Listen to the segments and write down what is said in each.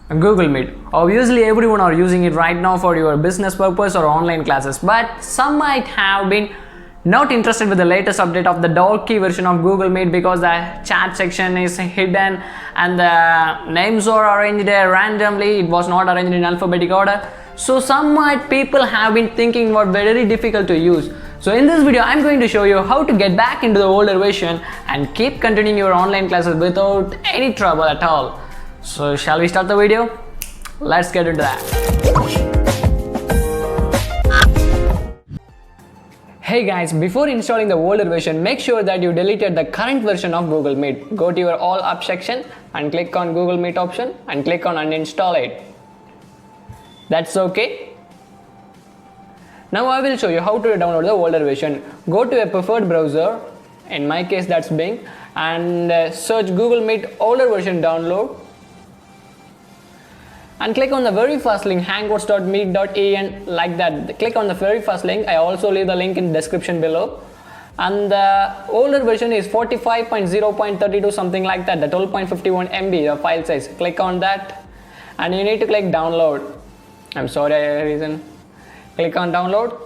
Google Meet. Obviously everyone are using it right now for your business purpose or online classes, but some might have been not interested with the latest update of the dorky version of Google Meet because the chat section is hidden and the names are arranged randomly. It was not arranged in alphabetic order. So some people have been thinking what very difficult to use. So in this video I'm going to show you how to get back into the older version and keep continuing your online classes without any trouble at all. So shall we start the video? Let's get into that. Hey guys, before installing the older version, make sure that you deleted the current version of Google Meet. Go to your all apps section and click on Google Meet option and click on uninstall it. That's okay. Now I will show you how to download the older version. Go to a preferred browser, in my case that's Bing, and search Google Meet older version download. And click on the very first link, hangouts.meet.en, like that. Click on the very first link. I also leave the link in the description below. And the older version is 45.0.32, something like that, the 12.51 MB, the file size. Click on that and you need to click download. I'm sorry, reason. Click on download.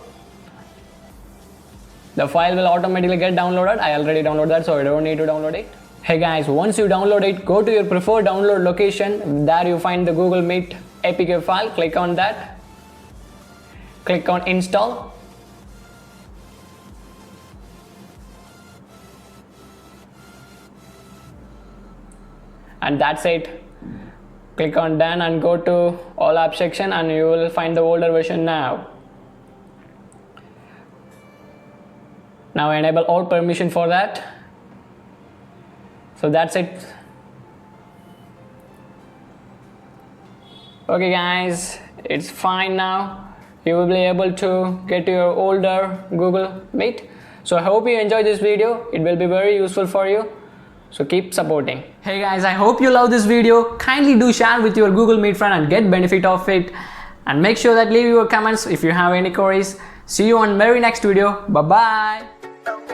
The file will automatically get downloaded. I already downloaded that, so I don't need to download it. Hey guys, once you download it, go to your preferred download location. There you find the Google Meet APK file. Click on that. Click on install. And that's it. Click on done and go to all apps section and you will find the older version now. Now enable all permission for that. So that's it. Okay guys, it's fine now. You will be able to get your older Google Meet. So I hope you enjoyed this video. It will be very useful for you. So keep supporting. Hey guys, I hope you love this video. Kindly do share with your Google Meet friend and get benefit of it. And make sure that leave your comments if you have any queries. See you on very next video. Bye bye.